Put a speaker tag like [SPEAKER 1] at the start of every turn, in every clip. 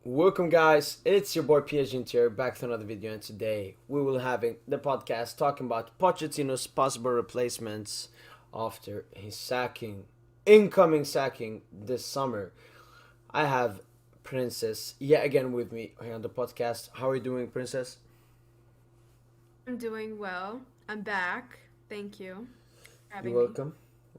[SPEAKER 1] Welcome guys, it's your boy PSG here back to another video, and today we will having the podcast talking about Pochettino's possible replacements after his incoming sacking this summer. I have Princess yet again with me here on the podcast. How are you doing, Princess?
[SPEAKER 2] I'm doing well. I'm back. Thank you for
[SPEAKER 1] You're
[SPEAKER 2] having me.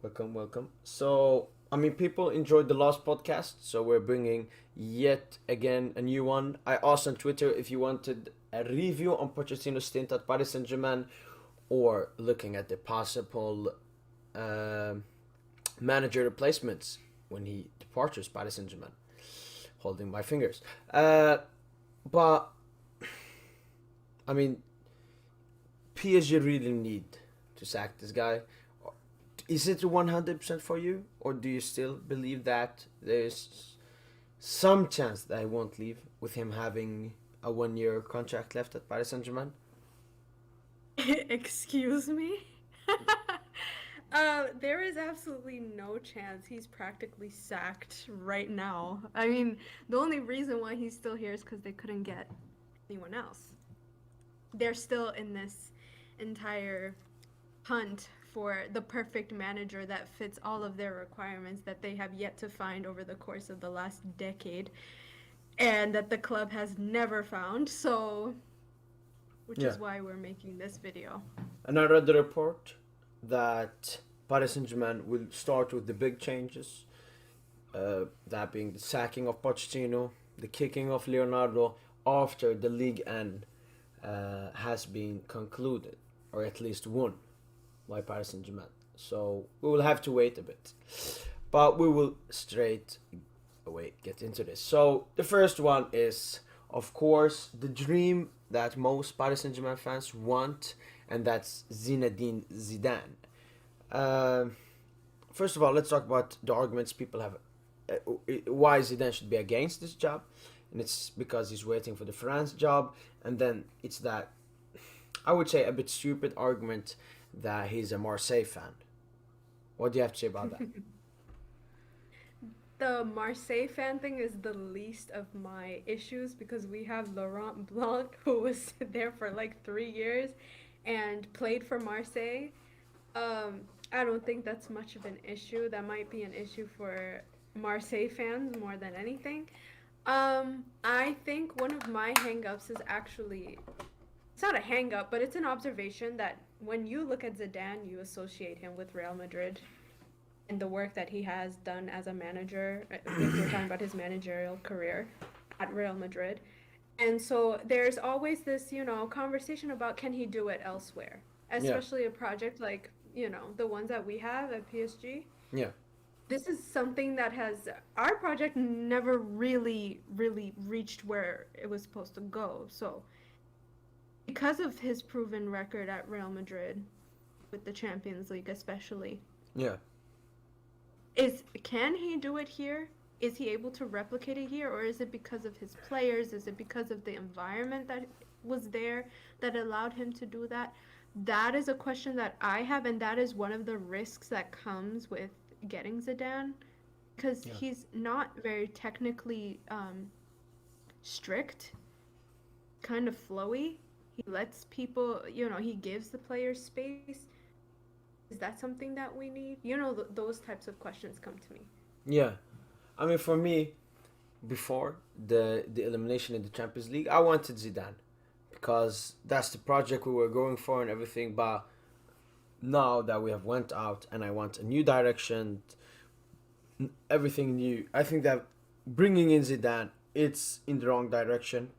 [SPEAKER 1] welcome. Welcome. So, people enjoyed the last podcast, so we're bringing yet again a new one. I asked on Twitter if you wanted a review on Pochettino's stint at Paris Saint-Germain or looking at the possible uh, manager replacements when he departures Paris Saint-Germain. Holding my fingers. But, I mean, PSG really need to sack this guy. Is it 100% for you, or do you still believe that there's some chance that he won't leave with him having a 1 year contract left at Paris Saint Germain?
[SPEAKER 2] Excuse me? There is absolutely no chance he's practically sacked right now. I mean, the only reason why he's still here is because they couldn't get anyone else. They're still in this entire hunt for the perfect manager that fits all of their requirements that they have yet to find over the course of the last decade and that the club has never found. So, which
[SPEAKER 1] Yeah.
[SPEAKER 2] is why we're making this video.
[SPEAKER 1] And I read the report that Paris Saint Germain will start with the big changes, that being the sacking of Pochettino, the kicking of Leonardo after the league end has been concluded, or at least won by Paris Saint Germain. So we will have to wait a bit. But we will straight away get into this. So the first one is, of course, the dream that most Paris Saint Germain fans want, and that's Zinedine Zidane. Uh, First of all, let's talk about the arguments people have. Why Zidane should be against this job, and it's because he's waiting for the France job, and then it's that I would say a bit stupid argument that he's a Marseille fan. What do you have to say about that?
[SPEAKER 2] The Marseille fan thing is the least of my issues because we have Laurent Blanc who was there for like 3 years and played for Marseille. I don't think that's much of an issue. That might be an issue for Marseille fans more than anything. I think one of my hangups is actually it's not a hangup, but it's an observation that when you look at Zidane, you associate him with Real Madrid and the work that he has done as a manager. If we're talking about his managerial career at Real Madrid. And so there's always this, conversation about can he do it elsewhere,
[SPEAKER 1] Yeah,
[SPEAKER 2] especially a project like, the ones that we have at PSG.
[SPEAKER 1] yeah,
[SPEAKER 2] This is something that has our project never really reached where it was supposed to go. So, because of his proven record at Real Madrid with the Champions League especially,
[SPEAKER 1] yeah,
[SPEAKER 2] can he do it here? Is he able to replicate it here, or is it because of his players? Is it because of the environment that was there that allowed him to do that? That is a question that I have, and that is one of the risks that comes with getting Zidane, because
[SPEAKER 1] yeah,
[SPEAKER 2] he's not very technically strict, kind of flowy. He lets people, he gives the players space. Is that something that we need? Those types of questions come to me.
[SPEAKER 1] yeah. For me, before the elimination in the Champions League, I wanted Zidane because that's the project we were going for and everything. But now that we have went out and I want a new direction, everything new, I think that bringing in Zidane, it's in the wrong direction.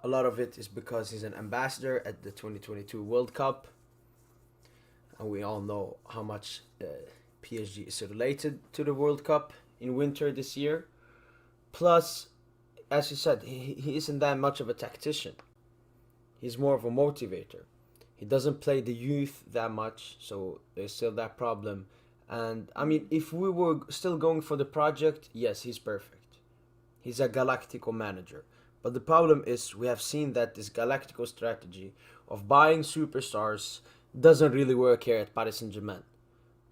[SPEAKER 1] A lot of it is because he's an ambassador at the 2022 World Cup, and we all know how much PSG is related to the World Cup in winter this year. Plus, as you said, he isn't that much of a tactician. He's more of a motivator. He doesn't play the youth that much, so there's still that problem. And if we were still going for the project, yes, he's perfect. He's a Galactico manager. But the problem is, we have seen that this Galactico strategy of buying superstars doesn't really work here at Paris Saint Germain.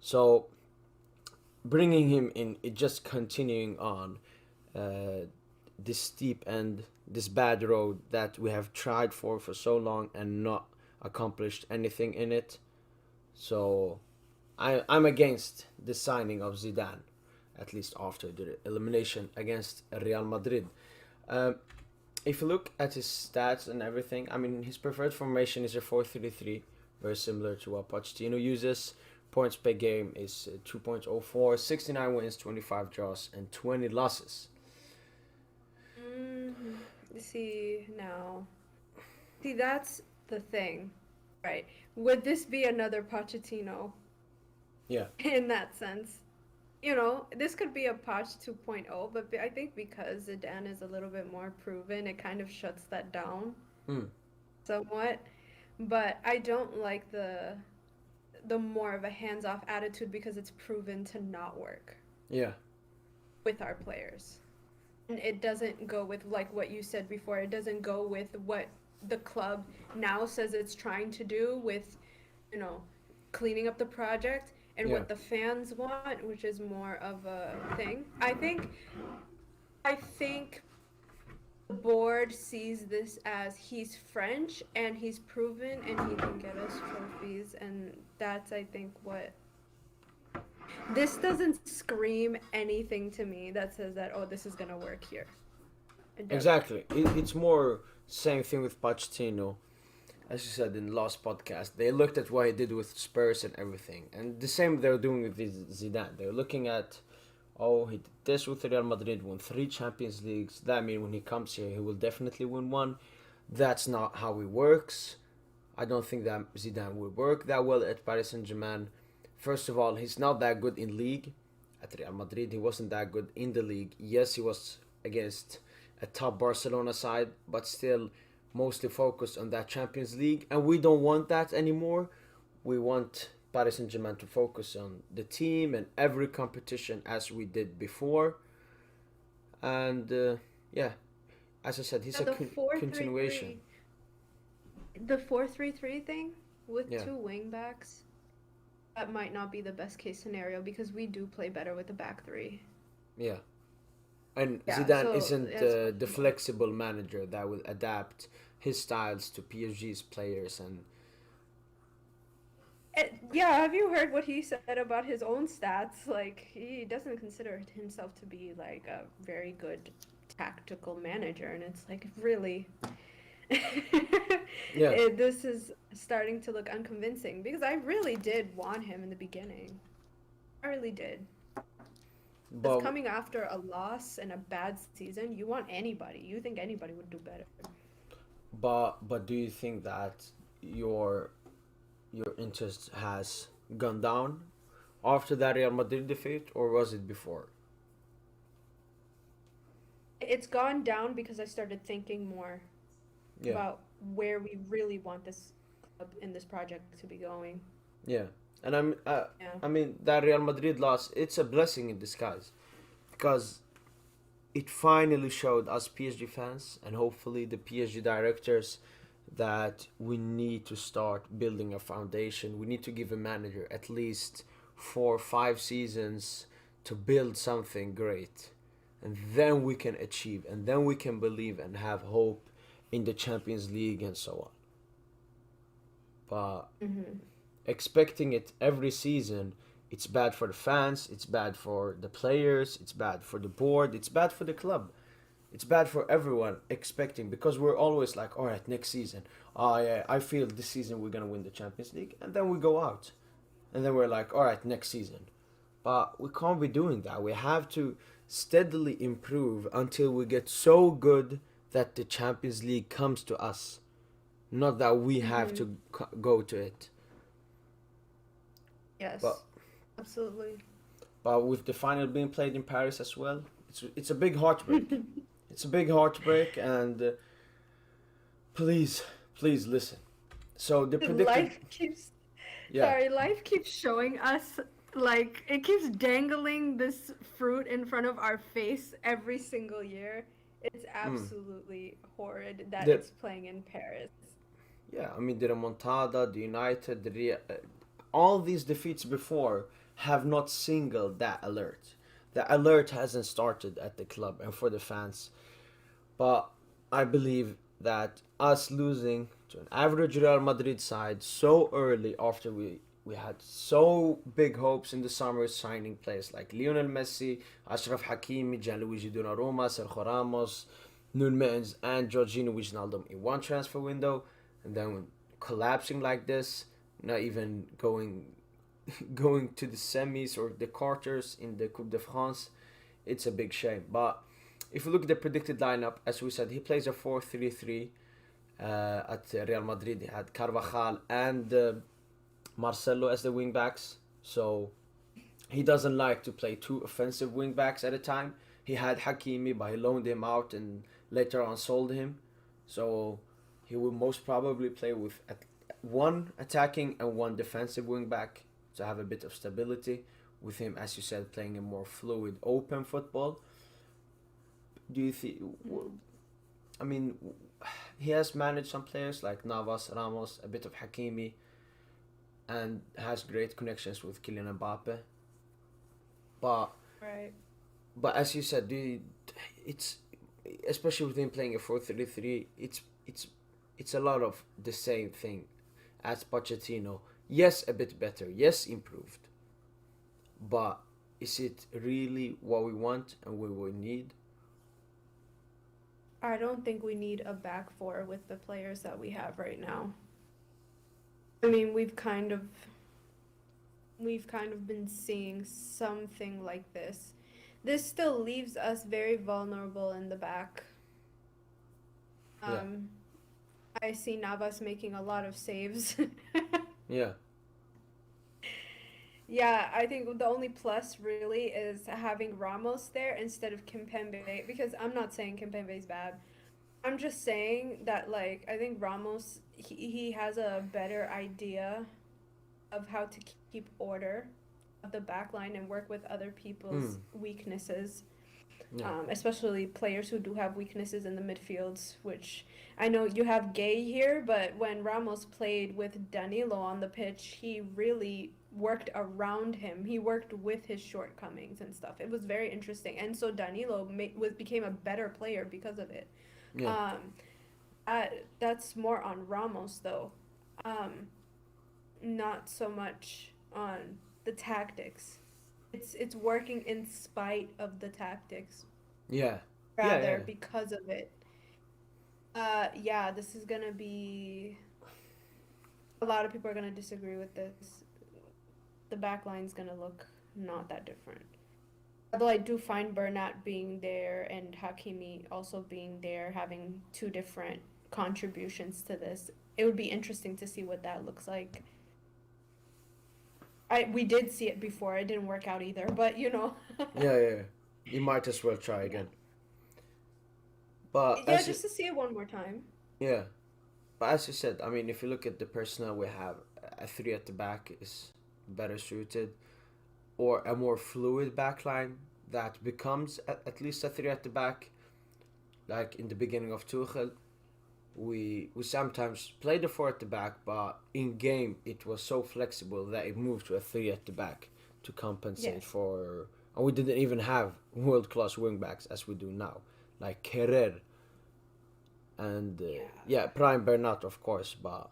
[SPEAKER 1] So bringing him in, it just continuing on uh, this steep and this bad road that we have tried for so long and not accomplished anything in it. So I'm against the signing of Zidane, at least after the elimination against Real Madrid. Um, if you look at his stats and everything, I mean, his preferred formation is a 4-3-3, very similar to what Pochettino uses. Points per game is 2.04, 69 wins, 25 draws, and 20 losses.
[SPEAKER 2] Mm, see now. See, that's the thing, right? Would this be another Pochettino
[SPEAKER 1] Yeah,
[SPEAKER 2] in that sense? This could be a Poch 2.0, but I think because Zidane is a little bit more proven, it kind of shuts that down
[SPEAKER 1] mm,
[SPEAKER 2] somewhat. But I don't like the more of a hands-off attitude because it's proven to not work
[SPEAKER 1] yeah,
[SPEAKER 2] with our players. And it doesn't go with like what you said before. It doesn't go with what the club now says it's trying to do with, you know, cleaning up the project and
[SPEAKER 1] yeah,
[SPEAKER 2] what the fans want, which is more of a thing. I think the board sees this as he's French and he's proven and he can get us trophies, and that's I think what this doesn't scream anything to me that says that, oh, this is gonna work here. It doesn't.
[SPEAKER 1] exactly. It's more same thing with Pochettino. As you said in the last podcast, they looked at what he did with Spurs and everything, and the same they're doing with Zidane. They're looking at, oh, he did this with Real Madrid, won 3 Champions Leagues. That means when he comes here, he will definitely win one. That's not how he works. I don't think that Zidane will work that well at Paris Saint-Germain. First of all, he's not that good in league. At Real Madrid, he wasn't that good in the league. Yes, he was against a top Barcelona side, but still mostly focused on that Champions League. And we don't want that anymore. We want Paris Saint-Germain to focus on the team and every competition as we did before. And yeah, as I said, he's
[SPEAKER 2] Now
[SPEAKER 1] a
[SPEAKER 2] the four three
[SPEAKER 1] continuation.
[SPEAKER 2] three, the 4-3-3 thing with
[SPEAKER 1] Yeah,
[SPEAKER 2] two wing backs, that might not be the best case scenario because we do play better with the back three.
[SPEAKER 1] yeah. And
[SPEAKER 2] Yeah,
[SPEAKER 1] Zidane
[SPEAKER 2] so
[SPEAKER 1] isn't
[SPEAKER 2] that's
[SPEAKER 1] the
[SPEAKER 2] questionable.
[SPEAKER 1] flexible manager that will adapt his styles to PSG's players. And
[SPEAKER 2] Yeah, have you heard what he said about his own stats? Like, he doesn't consider himself to be like a very good tactical manager, and it's like, really,
[SPEAKER 1] yeah,
[SPEAKER 2] this is starting to look unconvincing because I really did want him in the beginning. I really did. Because
[SPEAKER 1] but
[SPEAKER 2] coming after a loss and a bad season, you want anybody. You think anybody would do better.
[SPEAKER 1] but do you think that your your interest has gone down after that Real Madrid defeat, or was it before?
[SPEAKER 2] It's gone down because I started thinking more
[SPEAKER 1] Yeah,
[SPEAKER 2] about where we really want this club in this project to be going.
[SPEAKER 1] yeah. And
[SPEAKER 2] Yeah.
[SPEAKER 1] I mean that Real Madrid loss. It's a blessing in disguise because it finally showed us PSG fans and hopefully the PSG directors that we need to start building a foundation. We need to give a manager at least 4 or 5 seasons to build something great. And then we can achieve, and then we can believe and have hope in the Champions League and so on. But
[SPEAKER 2] Hmm.
[SPEAKER 1] expecting it every season, it's bad for the fans, it's bad for the players, it's bad for the board, it's bad for the club. It's bad for everyone expecting because we're always like, all right, next season. Oh yeah, I feel this season we're gonna win the Champions League, and then we go out, and then we're like, all right, next season. But we can't be doing that. We have to steadily improve until we get so good that the Champions League comes to us, not that we have
[SPEAKER 2] Hmm.
[SPEAKER 1] to go to it. But
[SPEAKER 2] Yes, absolutely.
[SPEAKER 1] but with the final being played in Paris as well, it's a big heartbreak. It's a big heartbreak, and please, please listen. So the predicted,
[SPEAKER 2] Life keeps,
[SPEAKER 1] yeah,
[SPEAKER 2] sorry, life keeps showing us, like, it keeps dangling this fruit in front of our face every single year. It's
[SPEAKER 1] mm,
[SPEAKER 2] absolutely horrid that
[SPEAKER 1] the
[SPEAKER 2] it's playing in Paris.
[SPEAKER 1] yeah. I mean the remontada, the United, all these defeats before have not singled that alert. The alert hasn't started at the club and for the fans. But I believe that us losing to an average Real Madrid side so early after we had so big hopes in the summer signing players like Lionel Messi, Ashraf Hakimi, Gianluigi Donnarumma, Sergio Ramos, Nunes, and Jorginho Wijnaldum in one transfer window, and then collapsing like this, not even going to the semis or the quarters in the Coupe de France, it's a big shame. But if you look at the predicted lineup, as we said, he plays a 4-3-3 at Real Madrid. He had Carvajal and Marcelo as the wing backs. So he doesn't like to play two offensive wing backs at a time. He had Hakimi, but he loaned him out and later on sold him. So he will most probably play with one attacking and one defensive wing back to have a bit of stability. With him, as you said, playing a more fluid, open football. Do you think? I mean, he has managed some players like Navas, Ramos, a bit of Hakimi, and has great connections with Kylian Mbappe. But
[SPEAKER 2] Right.
[SPEAKER 1] but as you said, it's especially with him playing a 4-3-3. It's a lot of the same thing as Pochettino. Yes, a bit better. Yes, improved. But is it really what we want and what we need?
[SPEAKER 2] I don't think we need a back four with the players that we have right now. I mean, we've kind of been seeing something like this. This still leaves us very vulnerable in the back.
[SPEAKER 1] Yeah,
[SPEAKER 2] Um, I see Navas making a lot of saves.
[SPEAKER 1] yeah,
[SPEAKER 2] Yeah, I think the only plus really is having Ramos there instead of Kimpembe because I'm not saying Kimpembe is bad. I'm just saying that like I think Ramos he has a better idea of how to keep order of the back line and work with other
[SPEAKER 1] mm,
[SPEAKER 2] people's weaknesses,
[SPEAKER 1] yeah,
[SPEAKER 2] especially players who do have weaknesses in the midfields, which I know you have Gay here, but when Ramos played with Danilo on the pitch, he really worked around him. He worked with his shortcomings and stuff. It was very interesting. And so Danilo became a better player because of it.
[SPEAKER 1] yeah,
[SPEAKER 2] Um, that's more on Ramos though. Um, Not so much on the tactics. It's working in spite of the tactics,
[SPEAKER 1] yeah, yeah, yeah,
[SPEAKER 2] rather because of it. Yeah, this is gonna be a lot of people are gonna disagree with this. The back line's gonna look not that different. Although I do find Bernat being there and Hakimi also being there, having two different contributions to this. It would be interesting to see what that looks like. We did see it before. It didn't work out either, but you know.
[SPEAKER 1] yeah, yeah. You might as well try
[SPEAKER 2] Yeah.
[SPEAKER 1] again. But
[SPEAKER 2] Yeah, just to see it one more time.
[SPEAKER 1] yeah, but as you said, I mean, if you look at the personnel we have, a three at the back is better suited, or a more fluid back line that becomes at least a three at the back. Like in the beginning of Tuchel, we sometimes played the four at the back, but in game it was so flexible that it moved to a three at the back to compensate
[SPEAKER 2] Yes.
[SPEAKER 1] for. And we didn't even have world class wing backs as we do now, like Kerrer and
[SPEAKER 2] Yeah.
[SPEAKER 1] yeah, Prime Bernat of course, but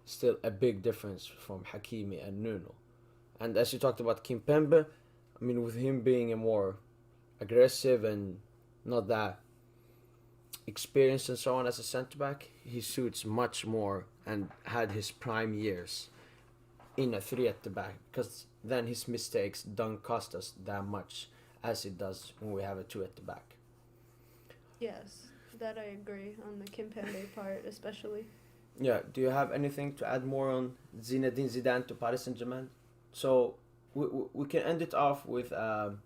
[SPEAKER 1] still a big difference from Hakimi and Nuno. And as you talked about Kimpembe, I mean, with him being a more aggressive and not that experienced and so on as a centre back, he suits much more and had his prime years in a three at the back because then his mistakes don't cost us that much as it does when we have a two at the back.
[SPEAKER 2] Yes, that I agree on the Kimpembe part, especially.
[SPEAKER 1] Yeah, do you have anything to add more on Zinedine Zidane to Paris Saint-Germain? So we can end it off with a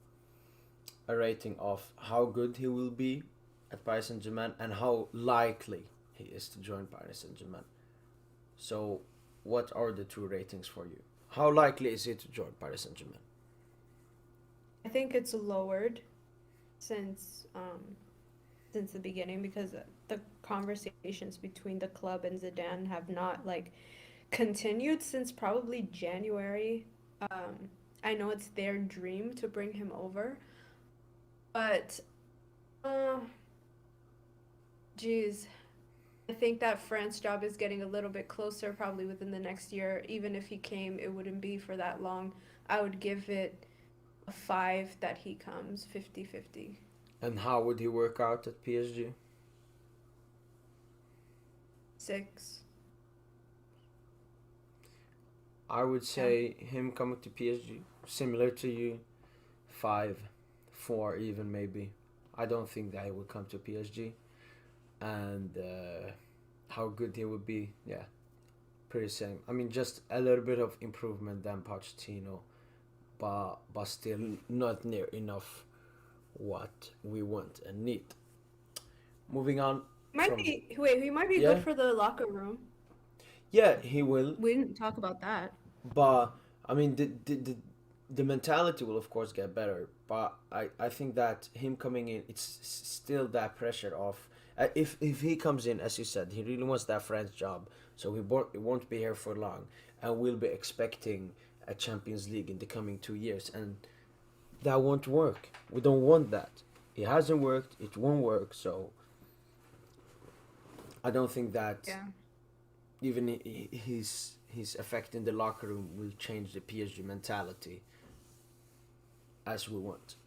[SPEAKER 1] rating of how good he will be at Paris Saint Germain and how likely he is to join Paris Saint Germain. So, what are the two ratings for you? How likely is he to join Paris Saint Germain?
[SPEAKER 2] I think it's lowered since since the beginning because the conversations between the club and Zidane have not like continued since probably January. Um, I know it's their dream to bring him over, but uh, Geez, I think that France job is getting a little bit closer, probably within the next year. Even if he came, it wouldn't be for that long. I would give it a 5 that he comes, 50-50.
[SPEAKER 1] And how would he work out at PSG?
[SPEAKER 2] 6.
[SPEAKER 1] I would
[SPEAKER 2] Yeah.
[SPEAKER 1] say him coming to PSG, similar to you, 5, 4 even maybe. I don't think that he would come to PSG. And how good he would be, yeah, pretty same. I mean, just a little bit of improvement than Pochettino, but still not near enough what we want and need. Moving on
[SPEAKER 2] Might
[SPEAKER 1] from
[SPEAKER 2] be, wait, he might be
[SPEAKER 1] yeah,
[SPEAKER 2] good for the locker room.
[SPEAKER 1] yeah, he will.
[SPEAKER 2] We didn't talk about that.
[SPEAKER 1] But I mean, the mentality will of course get better. But I think that him coming in, it's still that pressure of if he comes in, as you said, he really wants that French job, so he won't be here for long, and we'll be expecting a Champions League in the coming 2 years, and that won't work. We don't want that. It hasn't worked. It won't work. So I don't think that
[SPEAKER 2] Yeah.
[SPEAKER 1] even his effect in the locker room will change the PSG mentality as we want.